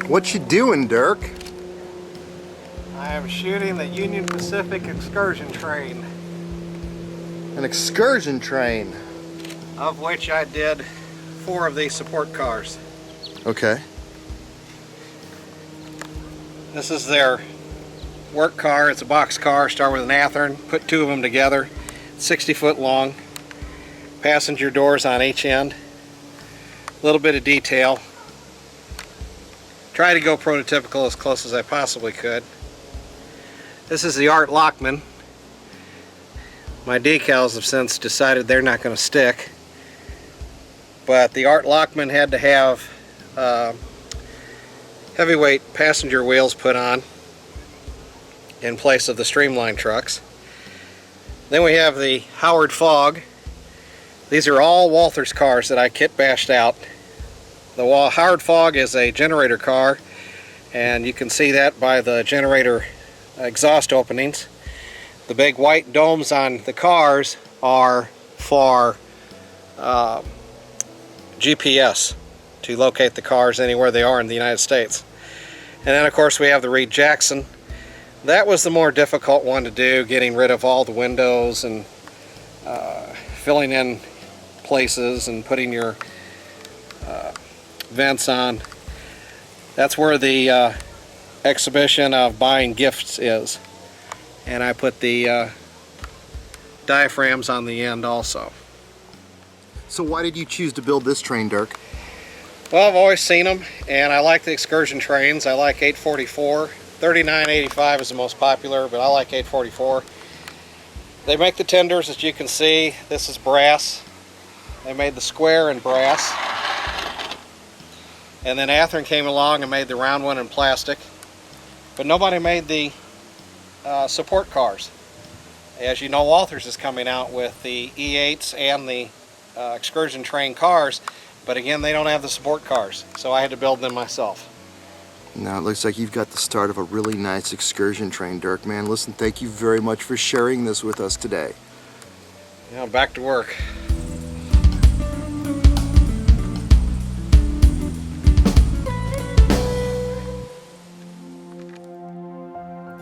What you doing, Dirk? I am shooting the Union Pacific Excursion train, An excursion train. of which I did 4 of these support cars. Okay. This is their work car. It's a box car. Start with an Athearn, put 2 of them together. 60 foot long. Passenger doors on each end. A little bit of detail. Try to go prototypical as close as I possibly could. This is the Art Lockman. My decals have since decided they're not going to stick. But the Art Lockman had to have heavyweight passenger wheels put on in place of the Streamline trucks. Then we have the Howard Fogg. These are all Walthers cars that I kit bashed out. The Howard Fogg is a generator car, and you can see that by the generator exhaust openings. The big white domes on the cars are for GPS, to locate the cars anywhere they are in the United States. And then of course we have the Reed Jackson. That was the more difficult one to do, getting rid of all the windows and filling in places and putting your vents on. That's where the exhibition of buying gifts is. And I put the diaphragms on the end also. So why did you choose to build this train, Dirk? Well, I've always seen them, and I like the excursion trains. I like 844. 3985 is the most popular, but I like 844. They make the tenders, as you can see. This is brass. They made the square in brass. And then Athearn came along and made the round one in plastic. But nobody made the support cars. As you know, Walthers is coming out with the E8s and the excursion train cars, but again, they don't have the support cars, so I had to build them myself. Now it looks like you've got the start of a really nice excursion train, Dirk, man. Listen, thank you very much for sharing this with us today. Yeah, back to work.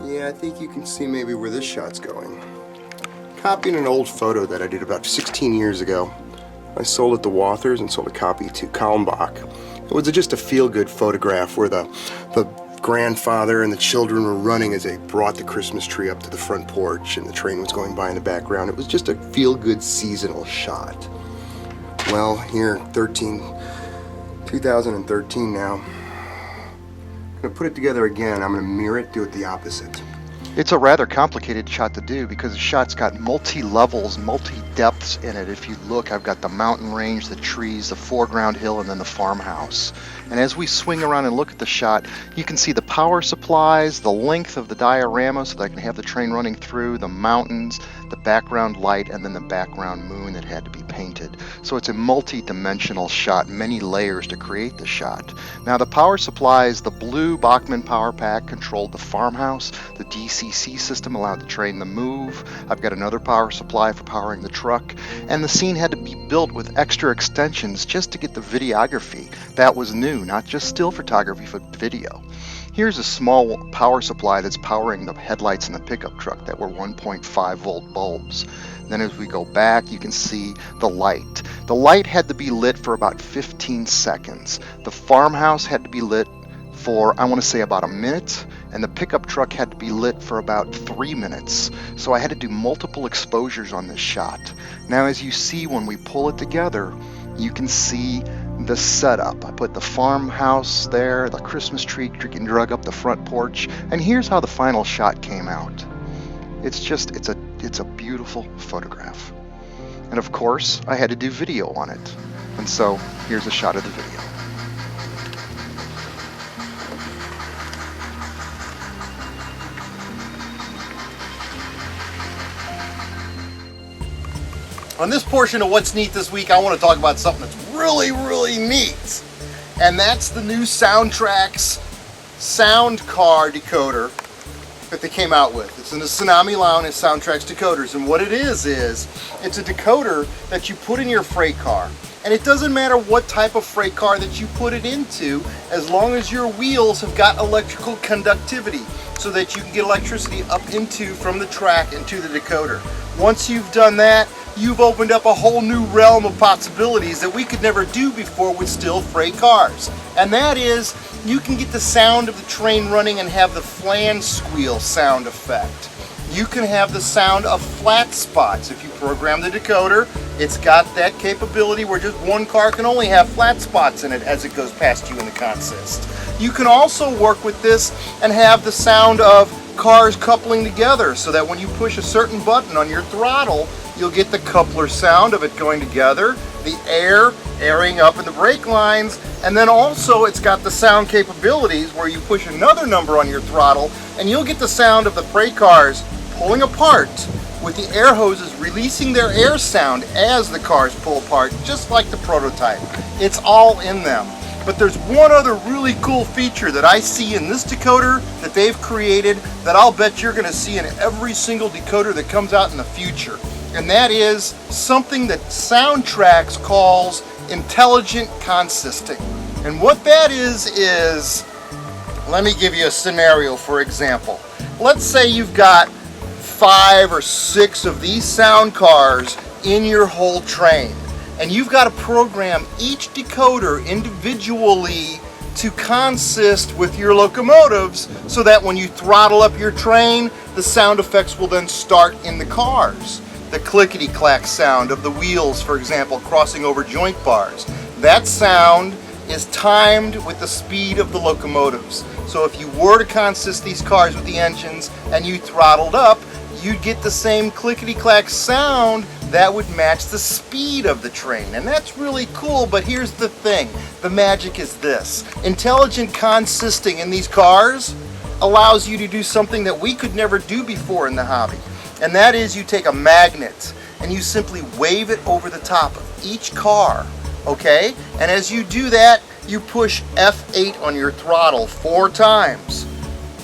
Yeah, I think you can see maybe where this shot's going. Copying an old photo that I did about 16 years ago. I sold it to Walthers and sold a copy to Kalmbach. It was just a feel-good photograph where the grandfather and the children were running as they brought the Christmas tree up to the front porch and the train was going by in the background. It was just a feel-good seasonal shot. Well, here, 2013 now. I'm gonna put it together again. I'm gonna mirror it, do it the opposite. It's a rather complicated shot to do because the shot's got multi-levels, multi-depths in it. If you look, I've got the mountain range, the trees, the foreground hill, and then the farmhouse. And as we swing around and look at the shot, you can see the power supplies, the length of the diorama so that I can have the train running through, the mountains, the background light, and then the background moon that had to be painted. So it's a multi-dimensional shot, many layers to create the shot. Now the power supplies, the blue Bachmann power pack controlled the farmhouse, the DCC system allowed the train to move. I've got another power supply for powering the truck, and the scene had to be built with extra extensions just to get the videography. That was new, not just still photography, but video. Here's a small power supply that's powering the headlights in the pickup truck that were 1.5 volt bulbs. Then as we go back, you can see the light. The light had to be lit for about 15 seconds. The farmhouse had to be lit for, I want to say, about a minute, and the pickup truck had to be lit for about 3 minutes. So I had to do multiple exposures on this shot. Now as you see, when we pull it together, you can see the setup. I put the farmhouse there, the Christmas tree getting drug up the front porch, and here's how the final shot came out. It's a beautiful photograph. And of course, I had to do video on it. And so here's a shot of the video. On this portion of What's Neat this week, I want to talk about something that's really, really neat. And that's the new Sound Traxx Sound car decoder that they came out with. It's in the Tsunami Lounge and Sound Traxx decoders, and what it is it's a decoder that you put in your freight car. And it doesn't matter what type of freight car that you put it into, as long as your wheels have got electrical conductivity, so that you can get electricity up from the track into the decoder. Once you've done that, you've opened up a whole new realm of possibilities that we could never do before with still freight cars. And that is, you can get the sound of the train running and have the flange squeal sound effect. You can have the sound of flat spots. If you program the decoder, it's got that capability where just one car can only have flat spots in it as it goes past you in the consist. You can also work with this and have the sound of cars coupling together, so that when you push a certain button on your throttle, you'll get the coupler sound of it going together, the air airing up in the brake lines, and then also it's got the sound capabilities where you push another number on your throttle and you'll get the sound of the freight cars pulling apart with the air hoses releasing their air sound as the cars pull apart, just like the prototype. It's all in them. But there's one other really cool feature that I see in this decoder that they've created that I'll bet you're going to see in every single decoder that comes out in the future. And that is something that Sound Traxx calls intelligent consisting. And what that is, let me give you a scenario for example. Let's say you've got 5 or 6 of these sound cars in your whole train, and you've got to program each decoder individually to consist with your locomotives, so that when you throttle up your train, the sound effects will then start in the cars. The clickety-clack sound of the wheels, for example, crossing over joint bars. That sound is timed with the speed of the locomotives. So if you were to consist these cars with the engines and you throttled up, you'd get the same clickety-clack sound that would match the speed of the train. And that's really cool, but here's the thing. The magic is this. Intelligent consisting in these cars allows you to do something that we could never do before in the hobby. And that is, you take a magnet and you simply wave it over the top of each car, okay? And as you do that, you push F8 on your throttle 4 times,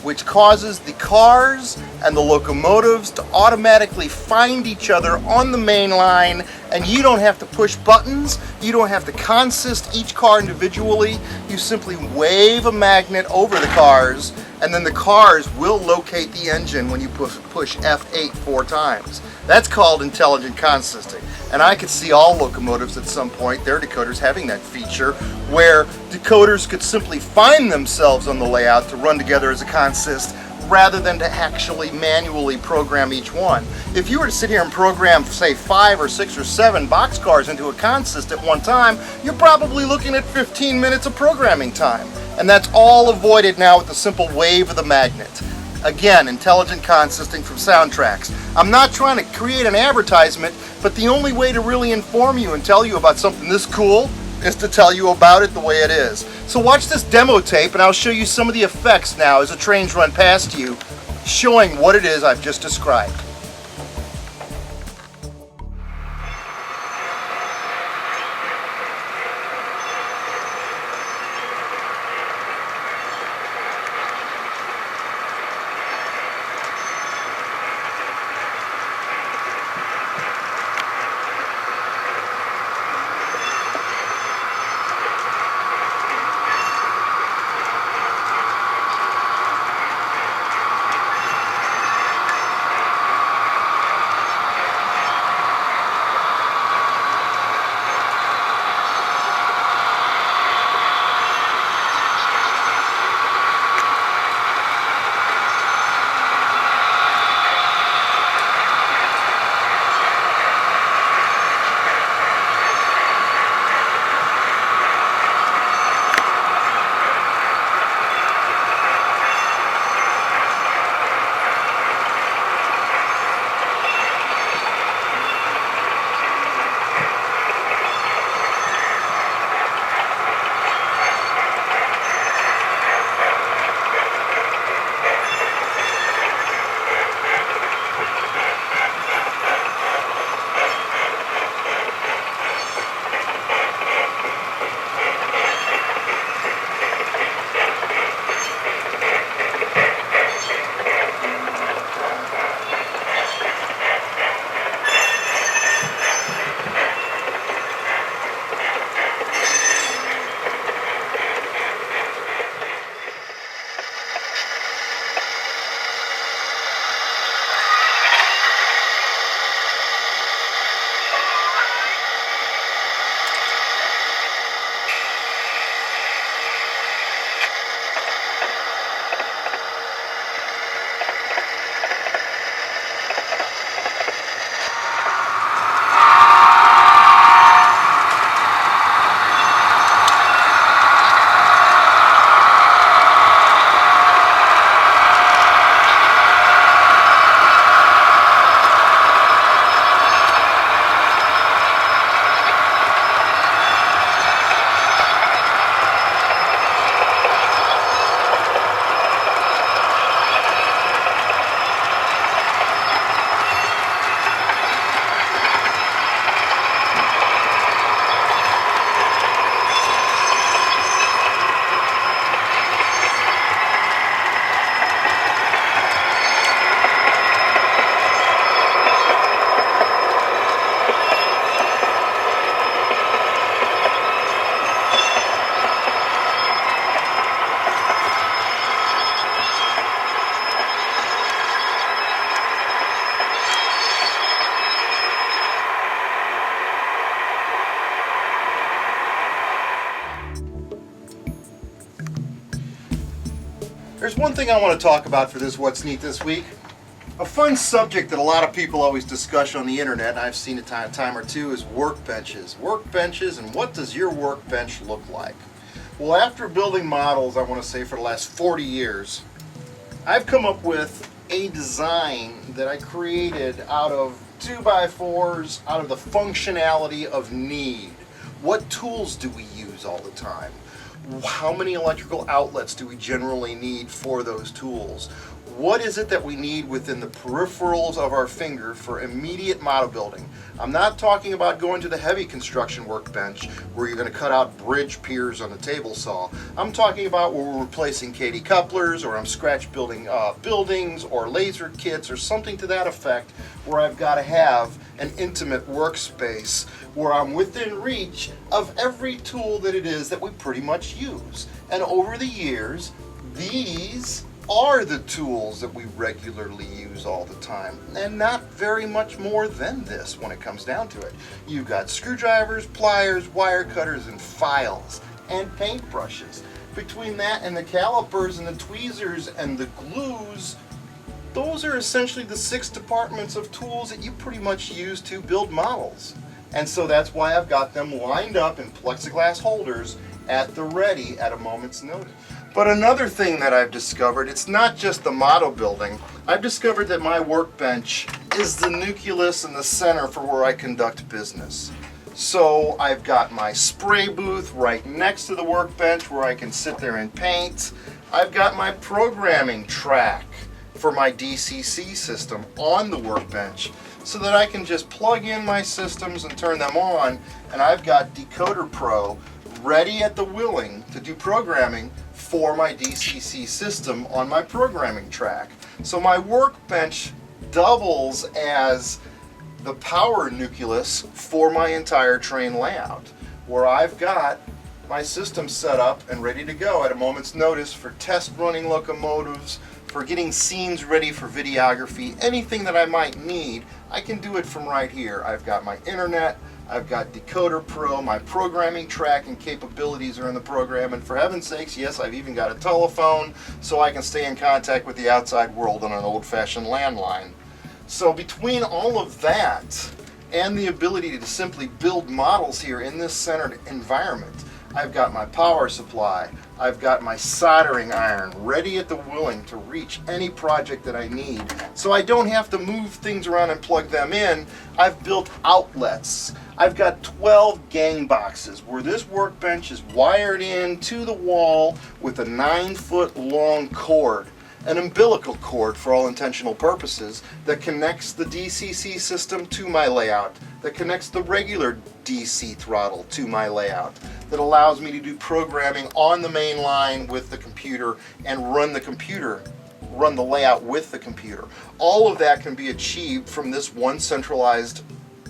which causes the cars and the locomotives to automatically find each other on the main line, and you don't have to push buttons, you don't have to consist each car individually. You simply wave a magnet over the cars, and then the cars will locate the engine when you push F8 4 times. That's called intelligent consisting. And I could see all locomotives at some point, their decoders having that feature, where decoders could simply find themselves on the layout to run together as a consist, rather than to actually manually program each one. If you were to sit here and program, say, 5 or 6 or 7 boxcars into a consist at one time, you're probably looking at 15 minutes of programming time. And that's all avoided now with the simple wave of the magnet. Again, intelligent consisting from Sound Traxx. I'm not trying to create an advertisement, but the only way to really inform you and tell you about something this cool is to tell you about it the way it is. So watch this demo tape and I'll show you some of the effects now as the trains run past you, showing what it is I've just described. one thing I want to talk about for this What's Neat this week. A fun subject that a lot of people always discuss on the internet, and I've seen it a time or two, is workbenches. Workbenches, and what does your workbench look like? Well, after building models, I want to say for the last 40 years, I've come up with a design that I created out of 2x4s, out of the functionality of need. What tools do we use all the time? How many electrical outlets do we generally need for those tools? What is it that we need within the peripherals of our finger for immediate model building? I'm not talking about going to the heavy construction workbench where you're going to cut out bridge piers on the table saw. I'm talking about where we're replacing Katy couplers, or I'm scratch building buildings or laser kits or something to that effect, where I've got to have an intimate workspace where I'm within reach of every tool that it is that we pretty much use. And over the years, these are the tools that we regularly use all the time, and not very much more than this when it comes down to it. You've got screwdrivers, pliers, wire cutters, and files, and paintbrushes. Between that and the calipers and the tweezers and the glues, those are essentially the 6 departments of tools that you pretty much use to build models. And so that's why I've got them lined up in plexiglass holders at the ready at a moment's notice. But another thing that I've discovered, it's not just the model building. I've discovered that my workbench is the nucleus and the center for where I conduct business. So I've got my spray booth right next to the workbench where I can sit there and paint. I've got my programming track for my DCC system on the workbench so that I can just plug in my systems and turn them on, and I've got Decoder Pro ready at the willing to do programming for my DCC system on my programming track. So my workbench doubles as the power nucleus for my entire train layout, where I've got my system set up and ready to go at a moment's notice for test running locomotives, for getting scenes ready for videography, anything that I might need, I can do it from right here. I've got my internet, I've got Decoder Pro, my programming track and capabilities are in the program, and for heaven's sakes, yes, I've even got a telephone so I can stay in contact with the outside world on an old-fashioned landline. So between all of that and the ability to simply build models here in this centered environment, I've got my power supply, I've got my soldering iron ready at the willing to reach any project that I need. So I don't have to move things around and plug them in. I've built outlets. I've got 12 gang boxes where this workbench is wired in to the wall with a 9-foot long cord, an umbilical cord for all intentional purposes, that connects the DCC system to my layout, that connects the regular DC throttle to my layout, that allows me to do programming on the main line with the computer and run the layout with the computer. All of that can be achieved from this one centralized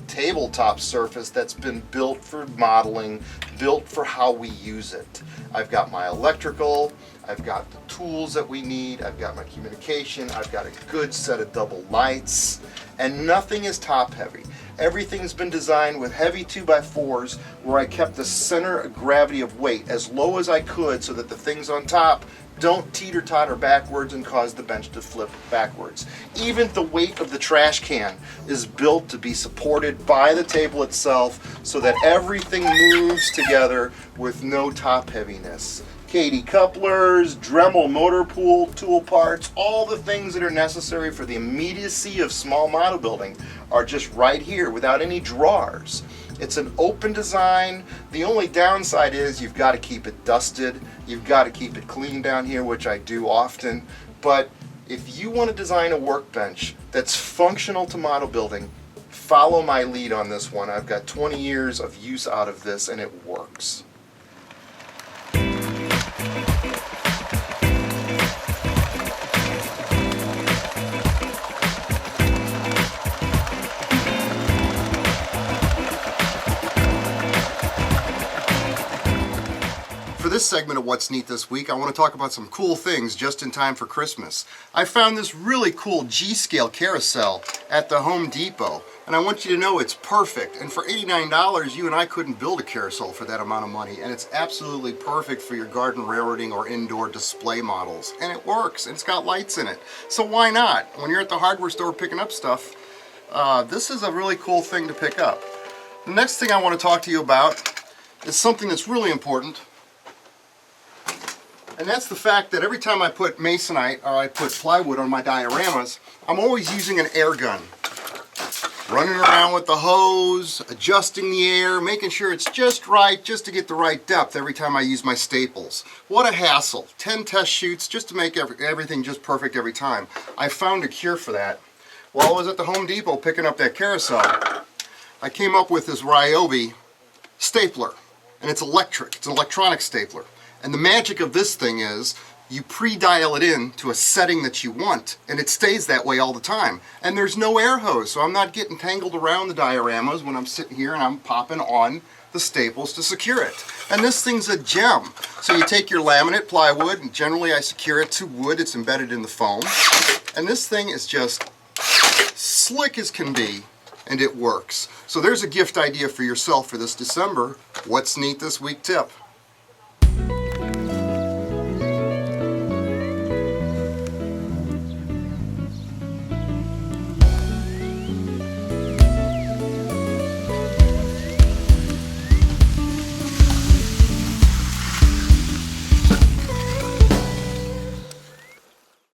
tabletop surface that's been built for modeling, built for how we use it. I've got my electrical, I've got the tools that we need, I've got my communication, I've got a good set of double lights, and nothing is top heavy. Everything's been designed with heavy 2x4s where I kept the center of gravity of weight as low as I could so that the things on top don't teeter-totter backwards and cause the bench to flip backwards. Even the weight of the trash can is built to be supported by the table itself so that everything moves together with no top heaviness. Katy couplers, Dremel motor pool, tool parts, all the things that are necessary for the immediacy of small model building are just right here without any drawers. It's an open design. The only downside is you've got to keep it dusted. You've got to keep it clean down here, which I do often. But if you want to design a workbench that's functional to model building, follow my lead on this one. I've got 20 years of use out of this and it works. For this segment of What's Neat this week, I want to talk about some cool things just in time for Christmas. I found this really cool G-scale carousel at the Home Depot. And I want you to know it's perfect. And for $89, you and I couldn't build a carousel for that amount of money. And it's absolutely perfect for your garden railroading or indoor display models. And it works, and it's got lights in it. So why not? When you're at the hardware store picking up stuff, this is a really cool thing to pick up. The next thing I want to talk to you about is something that's really important. And that's the fact that every time I put masonite or I put plywood on my dioramas, I'm always using an air gun. Running around with the hose, adjusting the air, making sure it's just right, just to get the right depth every time I use my staples. What a hassle. 10 test shoots just to make everything just perfect every time. I found a cure for that. While I was at the Home Depot picking up that carousel, I came up with this Ryobi stapler. And it's electric. It's an electronic stapler. And the magic of this thing is you pre-dial it in to a setting that you want, and it stays that way all the time. And there's no air hose, so I'm not getting tangled around the dioramas when I'm sitting here and I'm popping on the staples to secure it. And this thing's a gem. So you take your laminate plywood, and generally I secure it to wood. It's embedded in the foam. And this thing is just slick as can be, and it works. So there's a gift idea for yourself for this December. What's neat this week tip?